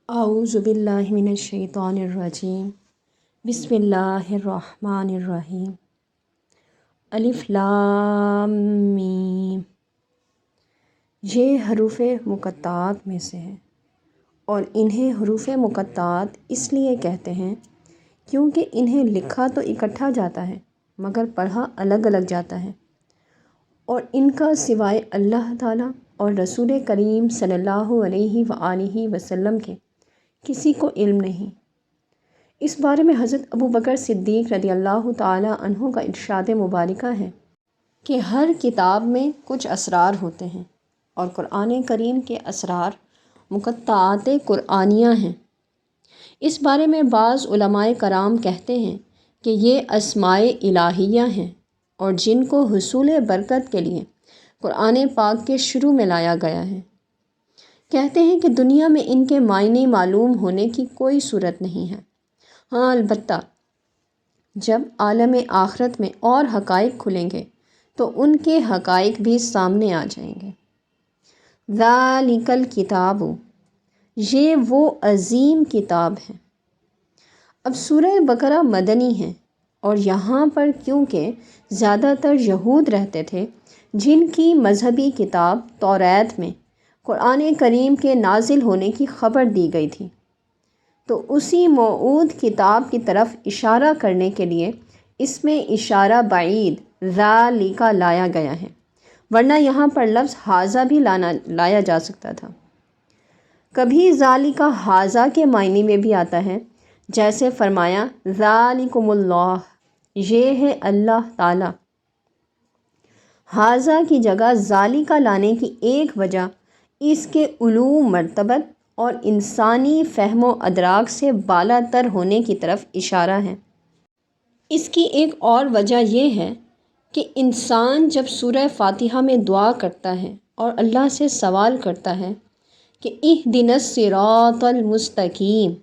اعوذ باللہ من الشیطان الرجیم بسم اللہ الرحمن الرحیم الف لام میم۔ یہ حروف مقطعات میں سے ہے اور انہیں حروف مقطعات اس لیے کہتے ہیں کیونکہ انہیں لکھا تو اکٹھا جاتا ہے مگر پڑھا الگ الگ جاتا ہے، اور ان کا سوائے اللہ تعالیٰ اور رسول کریم صلی اللہ علیہ وآلہ وسلم کے کسی کو علم نہیں۔ اس بارے میں حضرت ابو بکر صدیق رضی اللہ تعالیٰ عنہ کا ارشاد مبارکہ ہے کہ ہر کتاب میں کچھ اسرار ہوتے ہیں اور قرآن کریم کے اسرار مقطعات قرآنیہ ہیں۔ اس بارے میں بعض علماء کرام کہتے ہیں کہ یہ اسماء الہیہ ہیں اور جن کو حصول برکت کے لیے قرآن پاک کے شروع میں لایا گیا ہے۔ کہتے ہیں کہ دنیا میں ان کے معنی معلوم ہونے کی کوئی صورت نہیں ہے، ہاں البتہ جب عالم آخرت میں اور حقائق کھلیں گے تو ان کے حقائق بھی سامنے آ جائیں گے۔ ذالک الکتاب، یہ وہ عظیم کتاب ہے۔ اب سورہ بقرہ مدنی ہے اور یہاں پر کیونکہ زیادہ تر یہود رہتے تھے جن کی مذہبی کتاب توریت میں قرآن کریم کے نازل ہونے کی خبر دی گئی تھی، تو اسی موعود کتاب کی طرف اشارہ کرنے کے لیے اس میں اشارہ بعید ذالک لایا گیا ہے، ورنہ یہاں پر لفظ ھذا بھی لایا جا سکتا تھا۔ کبھی ذالک ھذا کے معنی میں بھی آتا ہے، جیسے فرمایا ذالکم اللہ، یہ ہے اللہ تعالیٰ۔ ھذا کی جگہ ذالک لانے کی ایک وجہ اس کے علو مرتبت اور انسانی فہم و ادراک سے بالا تر ہونے کی طرف اشارہ ہے۔ اس کی ایک اور وجہ یہ ہے کہ انسان جب سورہ فاتحہ میں دعا کرتا ہے اور اللہ سے سوال کرتا ہے کہ اہدنا الصراط المستقیم،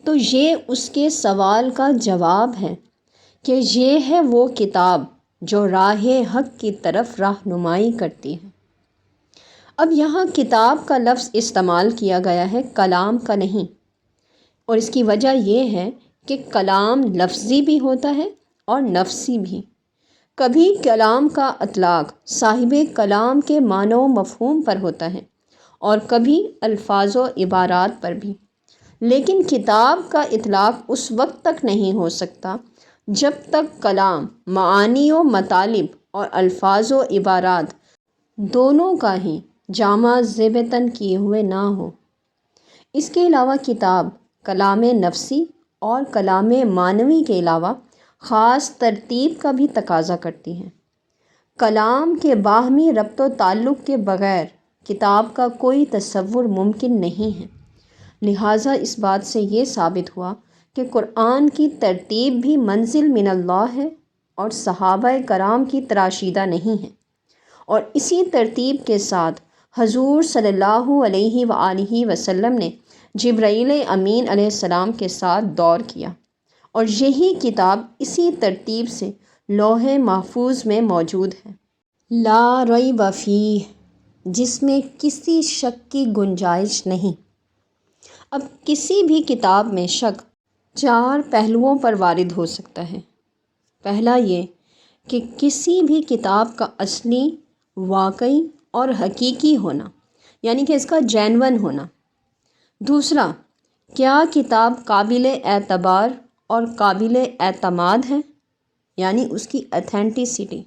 تو یہ اس کے سوال کا جواب ہے کہ یہ ہے وہ کتاب جو راہ حق کی طرف رہنمائی کرتی ہے۔ اب یہاں کتاب کا لفظ استعمال کیا گیا ہے، کلام کا نہیں، اور اس کی وجہ یہ ہے کہ کلام لفظی بھی ہوتا ہے اور نفسی بھی۔ کبھی کلام کا اطلاق صاحب کلام کے معنی و مفہوم پر ہوتا ہے اور کبھی الفاظ و عبارات پر بھی، لیکن کتاب کا اطلاق اس وقت تک نہیں ہو سکتا جب تک کلام معانی و مطالب اور الفاظ و عبارات دونوں کا ہی جامع ضبطاً کیے ہوئے نہ ہو۔ اس کے علاوہ کتاب کلام نفسی اور کلام معنوی کے علاوہ خاص ترتیب کا بھی تقاضا کرتی ہے۔ کلام کے باہمی ربط و تعلق کے بغیر کتاب کا کوئی تصور ممکن نہیں ہے، لہٰذا اس بات سے یہ ثابت ہوا کہ قرآن کی ترتیب بھی منزل من اللہ ہے اور صحابہ کرام کی تراشیدہ نہیں ہے، اور اسی ترتیب کے ساتھ حضور صلی اللہ علیہ وآلہ وسلم نے جبرائیل امین علیہ السلام کے ساتھ دور کیا، اور یہی کتاب اسی ترتیب سے لوح محفوظ میں موجود ہے، لا ریب فیہ، جس میں کسی شک کی گنجائش نہیں۔ اب کسی بھی کتاب میں شک 4 پہلوؤں پر وارد ہو سکتا ہے۔ پہلا یہ کہ کسی بھی کتاب کا اصلی، واقعی اور حقیقی ہونا، یعنی کہ اس کا جینون ہونا۔ دوسرا، کیا کتاب قابل اعتبار اور قابل اعتماد ہے، یعنی اس کی ایتھینٹسٹی۔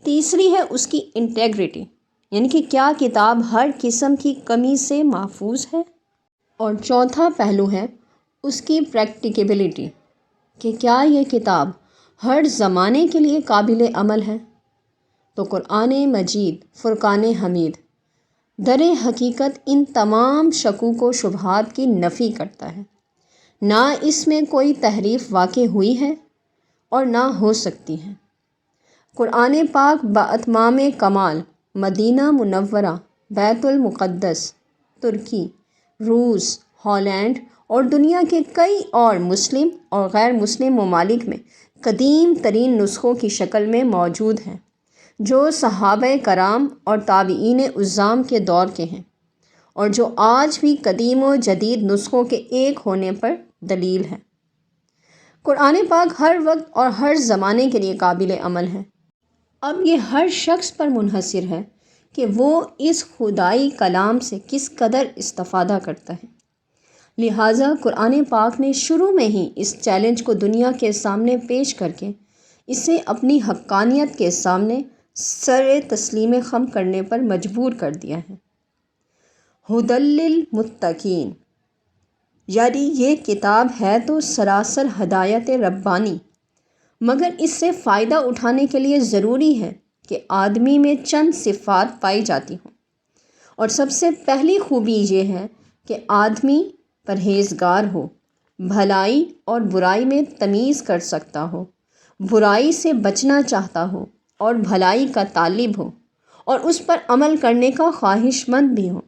تیسری ہے اس کی انٹیگریٹی، یعنی کہ کیا کتاب ہر قسم کی کمی سے محفوظ ہے۔ اور چوتھا پہلو ہے اس کی پریکٹیکیبلٹی، کہ کیا یہ کتاب ہر زمانے کے لیے قابل عمل ہے۔ تو قرآن مجید فرقان حمید در حقیقت ان تمام شکوک و شبہات کی نفی کرتا ہے، نہ اس میں کوئی تحریف واقع ہوئی ہے اور نہ ہو سکتی ہے۔ قرآن پاک باتمام کمال مدینہ منورہ، بیت المقدس، ترکی، روس، ہالینڈ اور دنیا کے کئی اور مسلم اور غیر مسلم ممالک میں قدیم ترین نسخوں کی شکل میں موجود ہیں، جو صحابہ کرام اور تابعین عظام کے دور کے ہیں، اور جو آج بھی قدیم و جدید نسخوں کے ایک ہونے پر دلیل ہے۔ قرآن پاک ہر وقت اور ہر زمانے کے لیے قابل عمل ہے۔ اب یہ ہر شخص پر منحصر ہے کہ وہ اس خدائی کلام سے کس قدر استفادہ کرتا ہے۔ لہٰذا قرآن پاک نے شروع میں ہی اس چیلنج کو دنیا کے سامنے پیش کر کے اسے اپنی حقانیت کے سامنے سر تسلیم خم کرنے پر مجبور کر دیا ہے۔ ھدی للمتقین، یعنی یہ کتاب ہے تو سراسر ہدایت ربانی، مگر اس سے فائدہ اٹھانے کے لیے ضروری ہے کہ آدمی میں چند صفات پائی جاتی ہوں، اور سب سے پہلی خوبی یہ ہے کہ آدمی پرہیزگار ہو، بھلائی اور برائی میں تمیز کر سکتا ہو، برائی سے بچنا چاہتا ہو اور بھلائی کا طالب ہو، اور اس پر عمل کرنے کا خواہش مند بھی ہو۔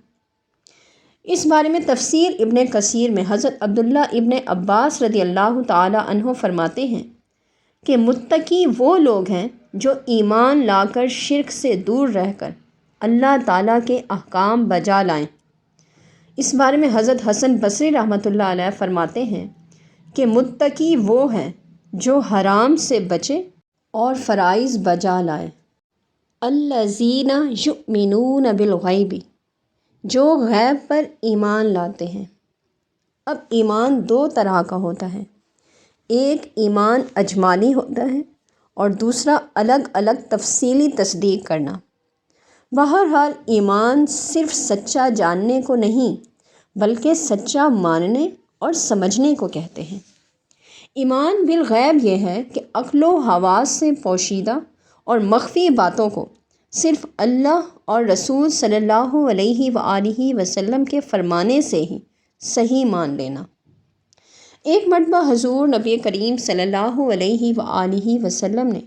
اس بارے میں تفسیر ابن کثیر میں حضرت عبداللہ ابن عباس رضی اللہ تعالی عنہ فرماتے ہیں کہ متقی وہ لوگ ہیں جو ایمان لا کر شرک سے دور رہ کر اللہ تعالیٰ کے احکام بجا لائیں۔ اس بارے میں حضرت حسن بصری رحمۃ اللہ علیہ فرماتے ہیں کہ متقی وہ ہیں جو حرام سے بچے اور فرائض بجا لائے۔ الذین یؤمنون بالغیب، جو غیب پر ایمان لاتے ہیں۔ اب ایمان دو طرح کا ہوتا ہے، ایک ایمان اجمالی ہوتا ہے اور دوسرا الگ الگ تفصیلی تصدیق کرنا۔ بہرحال ایمان صرف سچا جاننے کو نہیں بلکہ سچا ماننے اور سمجھنے کو کہتے ہیں۔ ایمان بالغیب یہ ہے کہ عقل و حواس سے پوشیدہ اور مخفی باتوں کو صرف اللہ اور رسول صلی اللہ علیہ وآلہ وسلم کے فرمانے سے ہی صحیح مان لینا۔ ایک مرتبہ حضور نبی کریم صلی اللہ علیہ وآلہ وسلم نے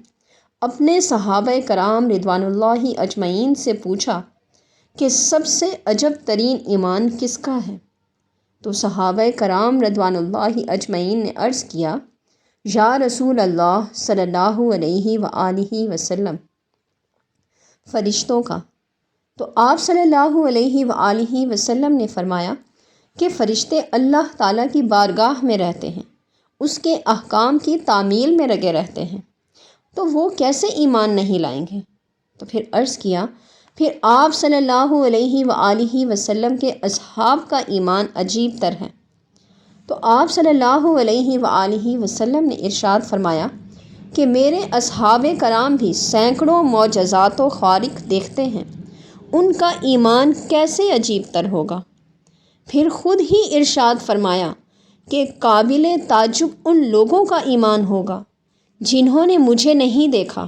اپنے صحابہ کرام رضوان اللہ اجمعین سے پوچھا کہ سب سے عجب ترین ایمان کس کا ہے؟ تو صحابہ کرام رضوان اللہ اجمعین نے عرض کیا، یا رسول اللہ صلی اللہ علیہ وآلہ وسلم، فرشتوں کا۔ تو آپ صلی اللہ علیہ وآلہ وسلم نے فرمایا کہ فرشتے اللہ تعالیٰ کی بارگاہ میں رہتے ہیں، اس کے احکام کی تعمیل میں لگے رہتے ہیں، تو وہ کیسے ایمان نہیں لائیں گے؟ تو پھر عرض کیا، پھر آپ صلی اللہ علیہ وآلہ وسلم کے اصحاب کا ایمان عجیب تر ہے۔ تو آپ صلی اللہ علیہ وآلہ وسلم نے ارشاد فرمایا کہ میرے اصحاب کرام بھی سینکڑوں معجزات و خوارق دیکھتے ہیں، ان کا ایمان کیسے عجیب تر ہوگا؟ پھر خود ہی ارشاد فرمایا کہ قابل تعجب ان لوگوں کا ایمان ہوگا جنہوں نے مجھے نہیں دیکھا،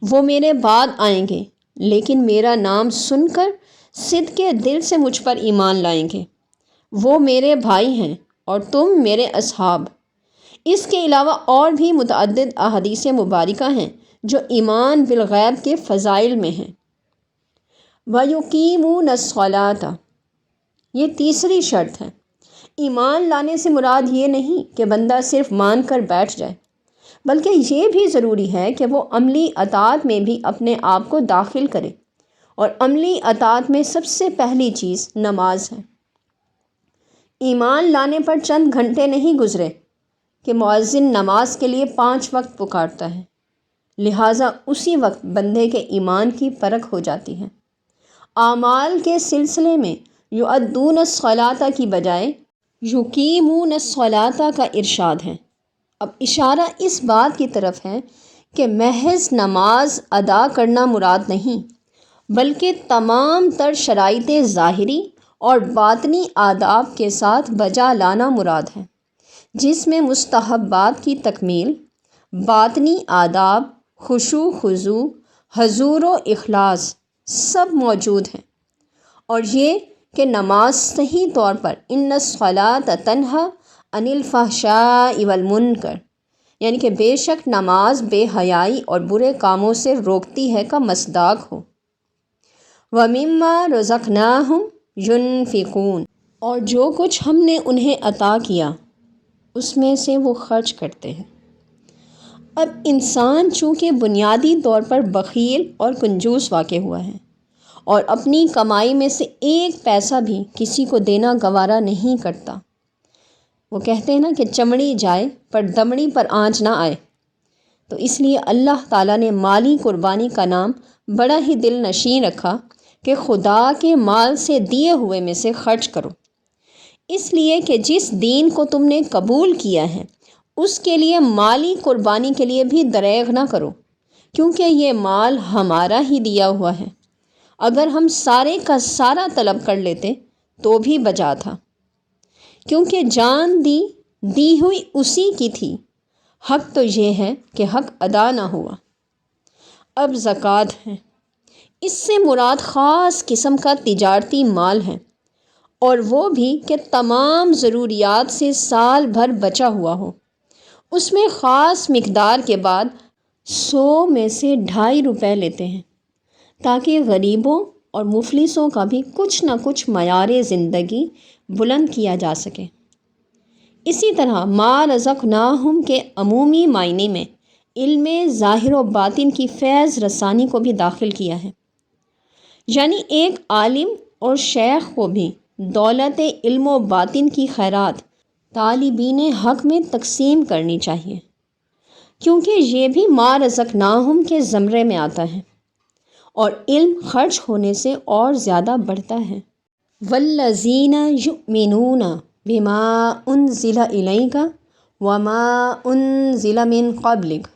وہ میرے بعد آئیں گے لیکن میرا نام سن کر صدق دل سے مجھ پر ایمان لائیں گے، وہ میرے بھائی ہیں اور تم میرے اصحاب۔ اس کے علاوہ اور بھی متعدد احادیث مبارکہ ہیں جو ایمان بالغیب کے فضائل میں ہیں۔ وَيُقِيمُونَ الصَّلَاةَ، یہ تیسری شرط ہے۔ ایمان لانے سے مراد یہ نہیں کہ بندہ صرف مان کر بیٹھ جائے، بلکہ یہ بھی ضروری ہے کہ وہ عملی اطاعت میں بھی اپنے آپ کو داخل کرے، اور عملی اطاعت میں سب سے پہلی چیز نماز ہے۔ ایمان لانے پر چند گھنٹے نہیں گزرے کہ مؤذن نماز کے لیے 5 وقت پکارتا ہے، لہٰذا اسی وقت بندے کے ایمان کی پرکھ ہو جاتی ہے۔ اعمال کے سلسلے میں یؤدون الصلاۃ کی بجائے یقیمون الصلاۃ کا ارشاد ہے۔ اب اشارہ اس بات کی طرف ہے کہ محض نماز ادا کرنا مراد نہیں، بلکہ تمام تر شرائط ظاہری اور باطنی آداب کے ساتھ بجا لانا مراد ہے، جس میں مستحبات کی تکمیل، باطنی آداب، خشوع خضوع، حضور و اخلاص سب موجود ہیں، اور یہ کہ نماز صحیح طور پر ان الصلاۃ تنہی عن الفحشاء والمنکر، یعنی کہ بے شک نماز بے حیائی اور برے کاموں سے روکتی ہے کا مصداق ہو۔ وَمِمَّا رَزَقْنَاهُمْ يُنْفِقُونَ، اور جو کچھ ہم نے انہیں عطا کیا اس میں سے وہ خرچ کرتے ہیں۔ اب انسان چونکہ بنیادی طور پر بخیل اور کنجوس واقع ہوا ہے، اور اپنی کمائی میں سے ایک پیسہ بھی کسی کو دینا گوارا نہیں کرتا۔ وہ کہتے ہیں نا کہ چمڑی جائے پر دمڑی پر آنچ نہ آئے، تو اس لیے اللہ تعالیٰ نے مالی قربانی کا نام بڑا ہی دل نشین رکھا کہ خدا کے مال سے دیے ہوئے میں سے خرچ کرو، اس لیے کہ جس دین کو تم نے قبول کیا ہے اس کے لیے مالی قربانی کے لیے بھی دریغ نہ کرو، کیونکہ یہ مال ہمارا ہی دیا ہوا ہے۔ اگر ہم سارے کا سارا طلب کر لیتے تو بھی بجا تھا، کیونکہ جان دی ہوئی اسی کی تھی۔ حق تو یہ ہے کہ حق ادا نہ ہوا۔ اب زکوٰۃ ہے، اس سے مراد خاص قسم کا تجارتی مال ہے، اور وہ بھی کہ تمام ضروریات سے سال بھر بچا ہوا ہو۔ اس میں خاص مقدار کے بعد 100 میں سے 2.5 روپے لیتے ہیں، تاکہ غریبوں اور مفلسوں کا بھی کچھ نہ کچھ معیار زندگی بلند کیا جا سکے۔ اسی طرح ما رزقناہم کے عمومی معنی میں علم ظاہر و باطن کی فیض رسانی کو بھی داخل کیا ہے، یعنی ایک عالم اور شیخ کو بھی دولت علم و باطن کی خیرات طالبین حق میں تقسیم کرنی چاہیے، کیونکہ یہ بھی ما رزقناہم کے زمرے میں آتا ہے، اور علم خرچ ہونے سے اور زیادہ بڑھتا ہے۔ والذین یؤمنون بما انزل الیک وما انزل من قبلک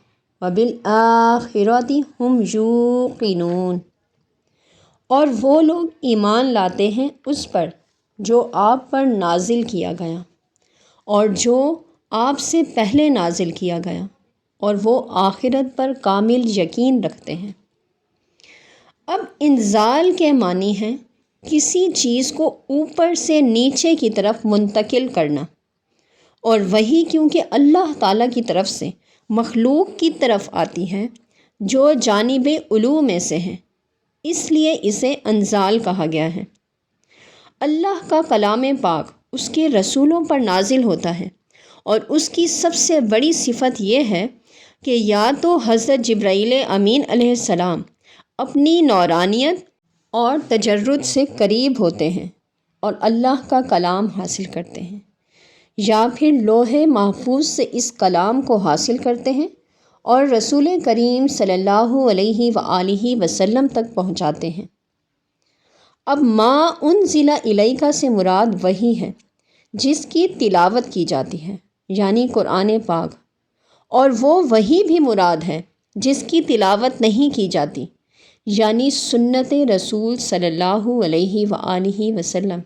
وبالآخرۃ ہم یوقنون، اور وہ لوگ ایمان لاتے ہیں اس پر جو آپ پر نازل کیا گیا اور جو آپ سے پہلے نازل کیا گیا، اور وہ آخرت پر کامل یقین رکھتے ہیں۔ اب انزال کے معنی ہے کسی چیز کو اوپر سے نیچے کی طرف منتقل کرنا، اور وہی کیونکہ اللہ تعالیٰ کی طرف سے مخلوق کی طرف آتی ہے جو جانب علو میں سے ہے، اس لیے اسے انزال کہا گیا ہے۔ اللہ کا کلام پاک اس کے رسولوں پر نازل ہوتا ہے، اور اس کی سب سے بڑی صفت یہ ہے کہ یا تو حضرت جبرائیل امین علیہ السلام اپنی نورانیت اور تجرد سے قریب ہوتے ہیں اور اللہ کا کلام حاصل کرتے ہیں، یا پھر لوح محفوظ سے اس کلام کو حاصل کرتے ہیں اور رسول کریم صلی اللہ علیہ وآلہ وسلم تک پہنچاتے ہیں۔ اب ما انزل الیک سے مراد وہی ہے جس کی تلاوت کی جاتی ہے، یعنی قرآن پاک، اور وہ وہی بھی مراد ہے جس کی تلاوت نہیں کی جاتی، یعنی سنت رسول صلی اللہ علیہ وآلہ وسلم،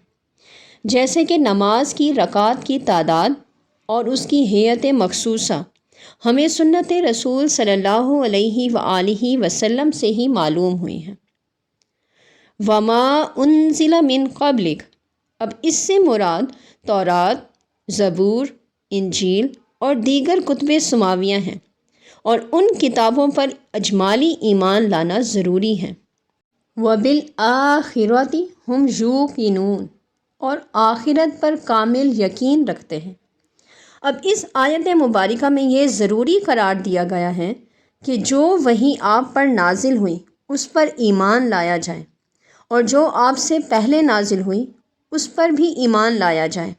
جیسے کہ نماز کی رکعات کی تعداد اور اس کی ہیئت مخصوصہ ہمیں سنت رسول صلی اللہ علیہ وآلہ وسلم سے ہی معلوم ہوئی ہے۔ وما انزل من قبلک، اب اس سے مراد تورات، زبور، انجیل اور دیگر کتب سماویہ ہیں، اور ان کتابوں پر اجمالی ایمان لانا ضروری ہے۔ وبالآخرۃ ہم یوقنون، اور آخرت پر کامل یقین رکھتے ہیں۔ اب اس آیت مبارکہ میں یہ ضروری قرار دیا گیا ہے کہ جو وحی آپ پر نازل ہوئی اس پر ایمان لایا جائے، اور جو آپ سے پہلے نازل ہوئی اس پر بھی ایمان لایا جائے،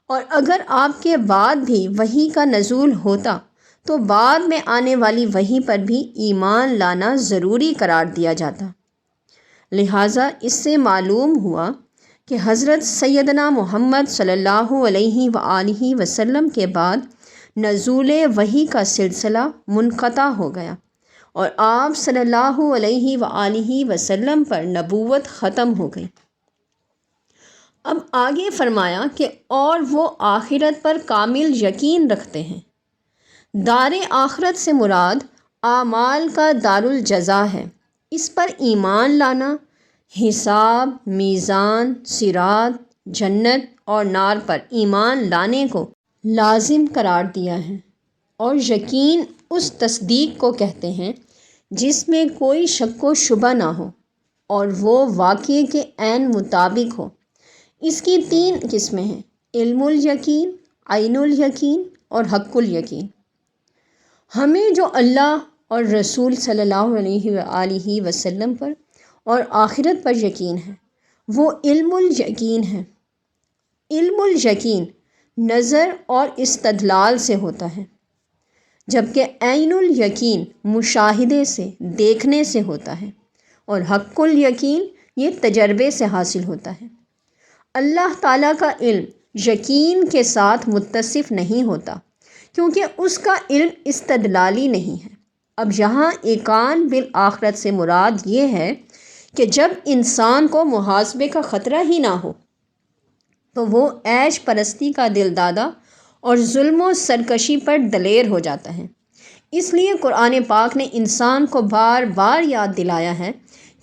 اور اگر آپ کے بعد بھی وحی کا نزول ہوتا تو بعد میں آنے والی وحی پر بھی ایمان لانا ضروری قرار دیا جاتا۔ لہٰذا اس سے معلوم ہوا کہ حضرت سیدنا محمد صلی اللہ علیہ وآلہ وسلم کے بعد نزول وحی کا سلسلہ منقطع ہو گیا، اور آپ صلی اللہ علیہ وآلہ وسلم پر نبوت ختم ہو گئی۔ اب آگے فرمایا کہ اور وہ آخرت پر کامل یقین رکھتے ہیں۔ دار آخرت سے مراد اعمال کا دار الجزا ہے۔ اس پر ایمان لانا حساب، میزان، صراط، جنت اور نار پر ایمان لانے کو لازم قرار دیا ہے، اور یقین اس تصدیق کو کہتے ہیں جس میں کوئی شک و شبہ نہ ہو اور وہ واقعے کے عین مطابق ہو۔ اس کی 3 قسمیں ہیں: علم الیقین، عین الیقین اور حق الیقین۔ ہمیں جو اللہ اور رسول صلی اللہ علیہ وآلہ وسلم پر اور آخرت پر یقین ہے وہ علم الیقین ہے۔ علم الیقین نظر اور استدلال سے ہوتا ہے، جبکہ عین الیقین مشاہدے سے، دیکھنے سے ہوتا ہے، اور حق الیقین یہ تجربے سے حاصل ہوتا ہے۔ اللہ تعالیٰ کا علم یقین کے ساتھ متصف نہیں ہوتا، کیونکہ اس کا علم استدلالی نہیں ہے۔ اب یہاں ایقان بالآخرت سے مراد یہ ہے کہ جب انسان کو محاسبے کا خطرہ ہی نہ ہو تو وہ عیش پرستی کا دل دادا اور ظلم و سرکشی پر دلیر ہو جاتا ہے۔ اس لیے قرآن پاک نے انسان کو بار بار یاد دلایا ہے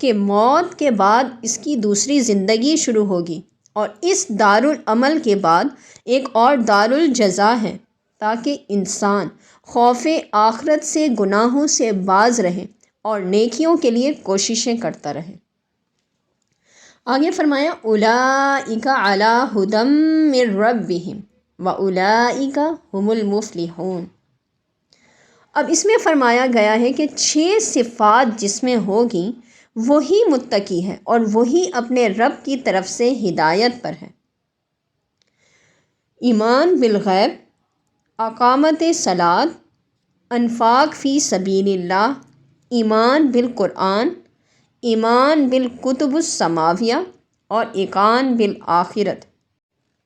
کہ موت کے بعد اس کی دوسری زندگی شروع ہوگی، اور اس دارالعمل کے بعد ایک اور دارالجزا ہے، تاکہ انسان خوف آخرت سے، گناہوں سے باز رہے اور نیکیوں کے لیے کوششیں کرتا رہے۔ آگے فرمایا اولئک علی ھدی من ربہم واولئک ھم المفلحون۔ اب اس میں فرمایا گیا ہے کہ 6 صفات جس میں ہوگی وہی متقی ہے اور وہی اپنے رب کی طرف سے ہدایت پر ہے۔ ایمان بالغیب، اقامت صلاۃ، انفاق فی سبیل اللہ، ایمان بالقرآن، ایمان بالکتب السماویہ، اور ایقان بالآخرت۔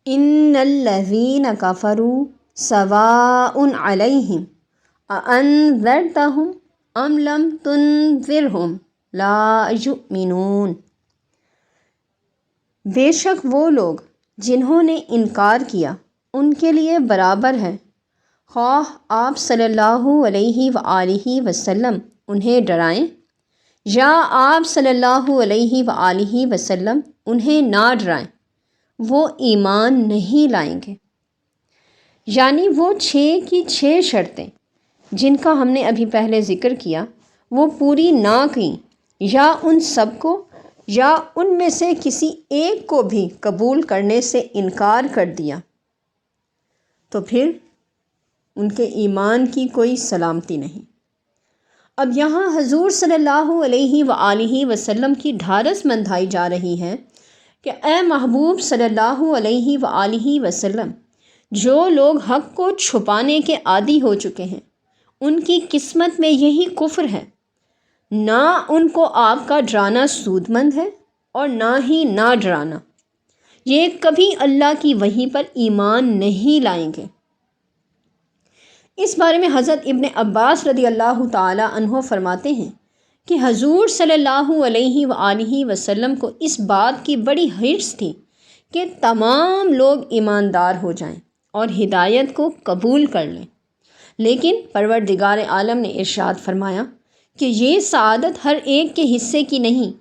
ان الذین کفروا سواء علیہم اانذرتہم ام لم تنذرہم لا یؤمنون۔ بے شک وہ لوگ جنہوں نے انکار کیا ان کے لیے برابر ہے، خواہ آپ صلی اللہ علیہ وآلہ وسلم انہیں ڈرائیں یا آپ صلی اللہ علیہ وآلہ وسلم انہیں نہ ڈرائیں، وہ ایمان نہیں لائیں گے۔ یعنی وہ 6 کی 6 شرطیں جن کا ہم نے ابھی پہلے ذکر کیا وہ پوری نہ کیں، یا ان سب کو یا ان میں سے کسی ایک کو بھی قبول کرنے سے انکار کر دیا، تو پھر ان کے ایمان کی کوئی سلامتی نہیں۔ اب یہاں حضور صلی اللہ علیہ وآلہ وسلم کی ڈھارس بندھائی جا رہی ہے کہ اے محبوب صلی اللہ علیہ وآلہ وسلم، جو لوگ حق کو چھپانے کے عادی ہو چکے ہیں ان کی قسمت میں یہی کفر ہے۔ نہ ان کو آپ کا ڈرانا سود مند ہے اور نہ ہی نہ ڈرانا، یہ کبھی اللہ کی وحی پر ایمان نہیں لائیں گے۔ اس بارے میں حضرت ابن عباس رضی اللہ تعالی عنہ فرماتے ہیں کہ حضور صلی اللہ علیہ وآلہ وسلم کو اس بات کی بڑی حرص تھی کہ تمام لوگ ایماندار ہو جائیں اور ہدایت کو قبول کر لیں، لیکن پروردگار عالم نے ارشاد فرمایا کہ یہ سعادت ہر ایک کے حصے کی نہیں،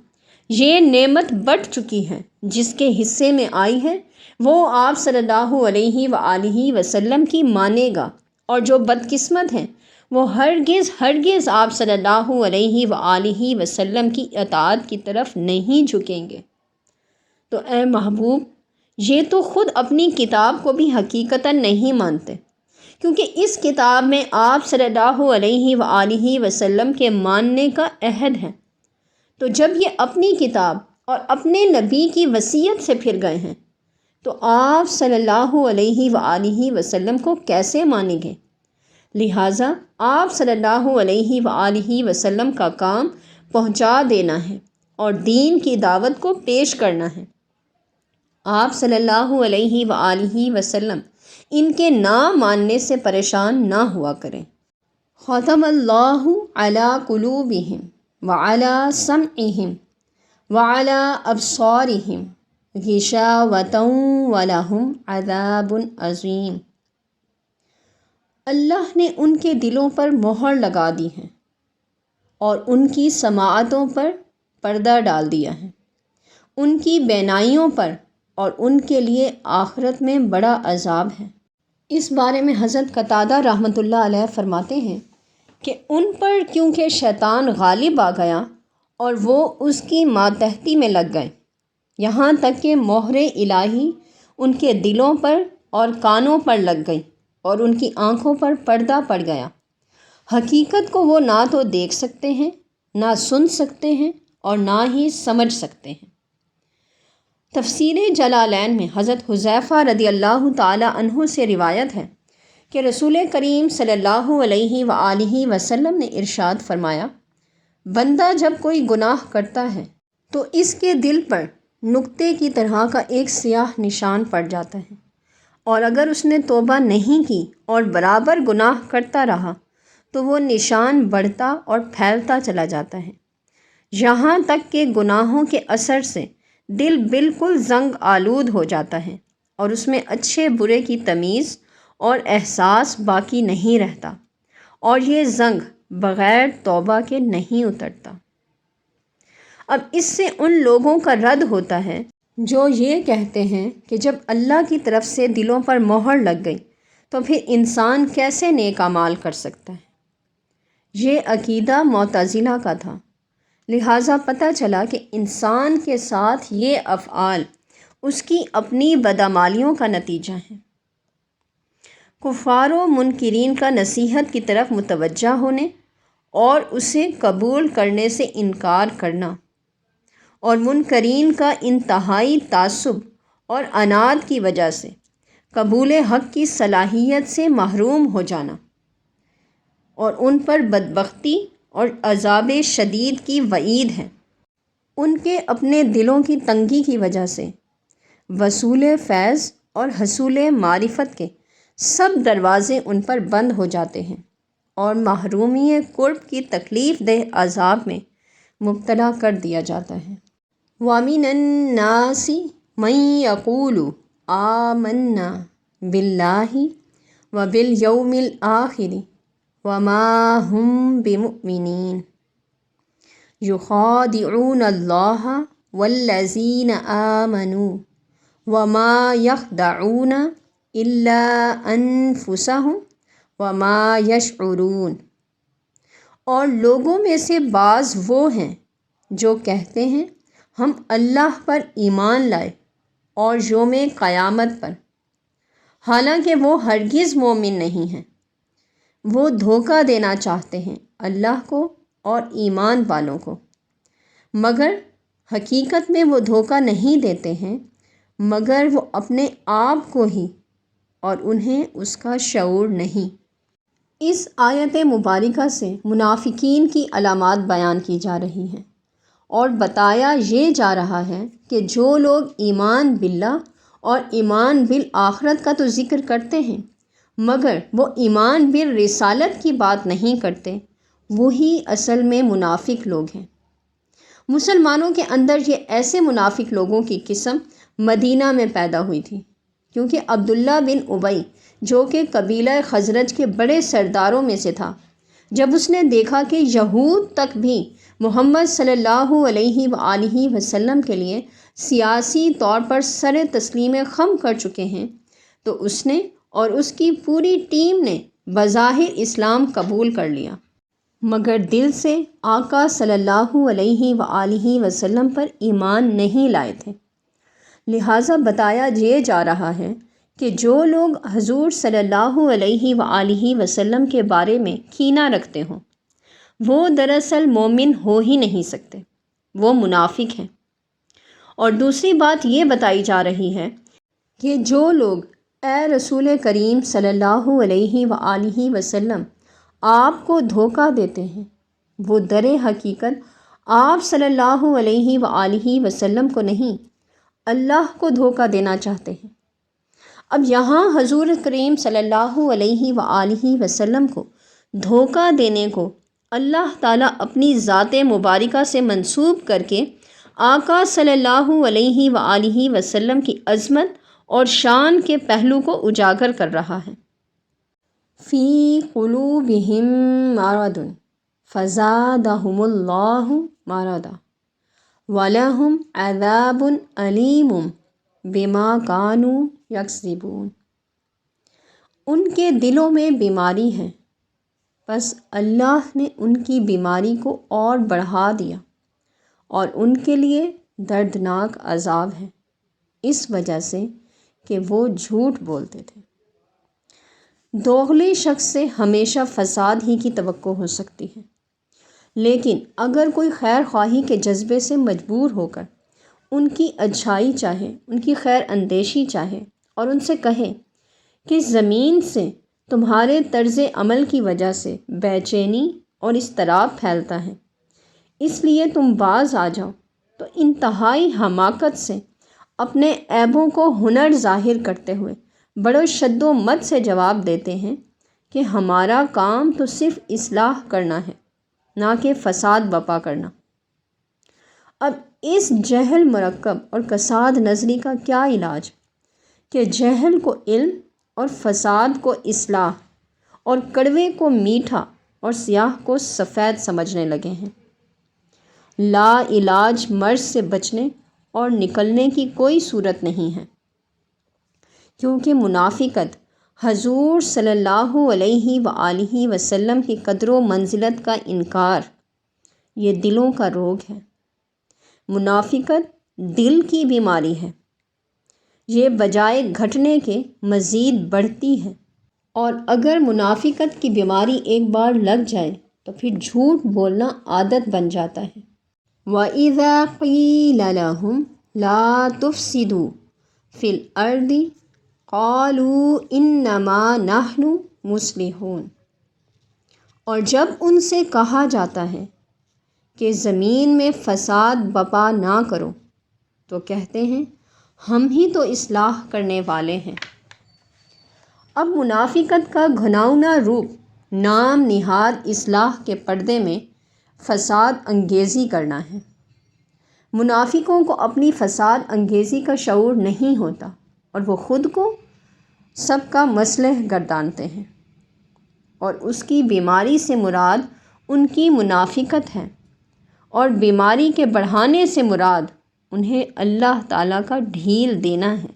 یہ نعمت بٹ چکی ہے، جس کے حصے میں آئی ہے وہ آپ صلی اللہ علیہ وآلہ وسلم کی مانے گا، اور جو بدقسمت ہیں وہ ہرگز آپ صلی اللہ علیہ وآلہ وسلم کی اطاعت کی طرف نہیں جھکیں گے۔ تو اے محبوب، یہ تو خود اپنی کتاب کو بھی حقیقتاً نہیں مانتے، کیونکہ اس کتاب میں آپ صلی اللہ علیہ وآلہ وسلم کے ماننے کا عہد ہے، تو جب یہ اپنی کتاب اور اپنے نبی کی وصیت سے پھر گئے ہیں تو آپ صلی اللہ علیہ وآلہ وسلم کو کیسے مانیں گے؟ لہٰذا آپ صلی اللہ علیہ وآلہ وسلم کا کام پہنچا دینا ہے اور دین کی دعوت کو پیش کرنا ہے۔ آپ صلی اللہ علیہ وآلہ وسلم ان کے نہ ماننے سے پریشان نہ ہوا کریں۔ ختم اللہ علی قلوبہم وعلی سمعہم وعلی ابصارہم غشاوۃ ولہم عذاب عظیم۔ اللہ نے ان کے دلوں پر مہر لگا دی ہے اور ان کی سماعتوں پر پردہ ڈال دیا ہے، ان کی بینائیوں پر، اور ان کے لیے آخرت میں بڑا عذاب ہے۔ اس بارے میں حضرت قتادہ رحمۃ اللہ علیہ فرماتے ہیں کہ ان پر کیونکہ شیطان غالب آ گیا اور وہ اس کی ماتحتی میں لگ گئے، یہاں تک کہ مہر الہی ان کے دلوں پر اور کانوں پر لگ گئی اور ان کی آنکھوں پر پردہ پڑ گیا۔ حقیقت کو وہ نہ تو دیکھ سکتے ہیں، نہ سن سکتے ہیں، اور نہ ہی سمجھ سکتے ہیں۔ تفسیر جلالین میں حضرت حذیفہ رضی اللہ تعالی عنہ سے روایت ہے کہ رسول کریم صلی اللہ علیہ وآلہ وسلم نے ارشاد فرمایا، بندہ جب کوئی گناہ کرتا ہے تو اس کے دل پر نقطے کی طرح کا ایک سیاہ نشان پڑ جاتا ہے، اور اگر اس نے توبہ نہیں کی اور برابر گناہ کرتا رہا تو وہ نشان بڑھتا اور پھیلتا چلا جاتا ہے، یہاں تک کہ گناہوں کے اثر سے دل بالکل زنگ آلود ہو جاتا ہے اور اس میں اچھے برے کی تمیز اور احساس باقی نہیں رہتا، اور یہ زنگ بغیر توبہ کے نہیں اترتا۔ اب اس سے ان لوگوں کا رد ہوتا ہے جو یہ کہتے ہیں کہ جب اللہ کی طرف سے دلوں پر مہر لگ گئی تو پھر انسان کیسے نیک اعمال کر سکتا ہے۔ یہ عقیدہ معتزلہ کا تھا، لہٰذا پتہ چلا کہ انسان کے ساتھ یہ افعال اس کی اپنی بدعمالیوں کا نتیجہ ہیں۔ کفار و منکرین کا نصیحت کی طرف متوجہ ہونے اور اسے قبول کرنے سے انکار کرنا، اور منکرین کا انتہائی تعصب اور عناد کی وجہ سے قبول حق کی صلاحیت سے محروم ہو جانا، اور ان پر بدبختی اور عذاب شدید کی وعید ہے۔ ان کے اپنے دلوں کی تنگی کی وجہ سے وصول فیض اور حصول معرفت کے سب دروازے ان پر بند ہو جاتے ہیں، اور محرومی قرب کی تکلیف دہ عذاب میں مبتلا کر دیا جاتا ہے۔ وَمِنَ النَّاسِ مَن يَقُولُ آمَنَّا بِاللَّهِ وَبِالْيَوْمِ الْآخِرِ وَمَا هُم بِمُؤْمِنِينَ يُخَادِعُونَ اللَّهَ وَالَّذِينَ آمَنُوا وَمَا يَخْدَعُونَ إِلَّا أَنفُسَهُمْ وَمَا يَشْعُرُونَ۔ اور لوگوں میں سے بعض وہ ہیں جو کہتے ہیں ہم اللہ پر ایمان لائے اور یوم قیامت پر، حالانکہ وہ ہرگز مومن نہیں ہیں۔ وہ دھوکہ دینا چاہتے ہیں اللہ کو اور ایمان والوں کو، مگر حقیقت میں وہ دھوکہ نہیں دیتے ہیں، مگر وہ اپنے آپ کو ہی، اور انہیں اس کا شعور نہیں۔ اس آیت مبارکہ سے منافقین کی علامات بیان کی جا رہی ہیں، اور بتایا یہ جا رہا ہے کہ جو لوگ ایمان باللہ اور ایمان بالآخرت کا تو ذکر کرتے ہیں مگر وہ ایمان بالرسالت کی بات نہیں کرتے، وہی اصل میں منافق لوگ ہیں۔ مسلمانوں کے اندر یہ ایسے منافق لوگوں کی قسم مدینہ میں پیدا ہوئی تھی، کیونکہ عبداللہ بن ابی جو کہ قبیلہ خزرج کے بڑے سرداروں میں سے تھا، جب اس نے دیکھا کہ یہود تک بھی محمد صلی اللہ علیہ وآلہ وسلم کے لیے سیاسی طور پر سر تسلیم خم کر چکے ہیں، تو اس نے اور اس کی پوری ٹیم نے بظاہر اسلام قبول کر لیا، مگر دل سے آقا صلی اللہ علیہ وآلہ وسلم پر ایمان نہیں لائے تھے۔ لہٰذا بتایا یہ جا رہا ہے کہ جو لوگ حضور صلی اللہ علیہ وآلہ وسلم کے بارے میں کینہ رکھتے ہوں، وہ دراصل مومن ہو ہی نہیں سکتے، وہ منافق ہیں۔ اور دوسری بات یہ بتائی جا رہی ہے کہ جو لوگ اے رسول کریم صلی اللہ علیہ وآلہ وسلم آپ کو دھوکہ دیتے ہیں، وہ در حقیقت آپ صلی اللہ علیہ وآلہ وسلم کو نہیں، اللہ کو دھوکہ دینا چاہتے ہیں۔ اب یہاں حضور کریم صلی اللہ علیہ وآلہ وسلم کو دھوکہ دینے کو اللہ تعالیٰ اپنی ذات مبارکہ سے منسوب کر کے آقا صلی اللہ علیہ وآلہ وسلم کی عظمت اور شان کے پہلو کو اجاگر کر رہا ہے۔ فی قلوبہم مرض فزادہم اللہ مرضا وَلَهُمْ عَذَابٌ أَلِيمٌ بِمَا كَانُوا يَكْذِبُونَ۔ ان کے دلوں میں بیماری ہے، پس اللہ نے ان کی بیماری کو اور بڑھا دیا، اور ان کے لیے دردناک عذاب ہے، اس وجہ سے کہ وہ جھوٹ بولتے تھے۔ دوغلے شخص سے ہمیشہ فساد ہی کی توقع ہو سکتی ہے، لیکن اگر کوئی خیر خواہی کے جذبے سے مجبور ہو کر ان کی اچھائی چاہے، ان کی خیر اندیشی چاہے اور ان سے کہے کہ زمین سے تمہارے طرز عمل کی وجہ سے بے چینی اور اضطراب پھیلتا ہے، اس لیے تم باز آ جاؤ، تو انتہائی حماقت سے اپنے عیبوں کو ہنر ظاہر کرتے ہوئے بڑے شد و مت سے جواب دیتے ہیں کہ ہمارا کام تو صرف اصلاح کرنا ہے، نہ کہ فساد برپا کرنا۔ اب اس جہل مرکب اور کساد نظری کا کیا علاج کہ جہل کو علم اور فساد کو اصلاح اور کڑوے کو میٹھا اور سیاہ کو سفید سمجھنے لگے ہیں۔ لا علاج مرض سے بچنے اور نکلنے کی کوئی صورت نہیں ہے، کیونکہ منافقت حضور صلی اللہ علیہ وآلہ وسلم کی قدر و منزلت کا انکار یہ دلوں کا روگ ہے۔ منافقت دل کی بیماری ہے، یہ بجائے گھٹنے کے مزید بڑھتی ہے، اور اگر منافقت کی بیماری ایک بار لگ جائے تو پھر جھوٹ بولنا عادت بن جاتا ہے۔ وَإِذَا قِيلَ لَهُمْ لَا تُفْسِدُوا فِي الْأَرْضِ قَالُوا إِنَّمَا نَحْنُ مُصْلِحُونَ، اور جب ان سے کہا جاتا ہے کہ زمین میں فساد برپا نہ کرو تو کہتے ہیں ہم ہی تو اصلاح کرنے والے ہیں۔ اب منافقت کا گھناؤنا روپ نام نہاد اصلاح کے پردے میں فساد انگیزی کرنا ہے۔ منافقوں کو اپنی فساد انگیزی کا شعور نہیں ہوتا اور وہ خود کو سب کا مصلح گردانتے ہیں، اور اس کی بیماری سے مراد ان کی منافقت ہے، اور بیماری کے بڑھانے سے مراد انہیں اللہ تعالیٰ کا ڈھیل دینا ہے۔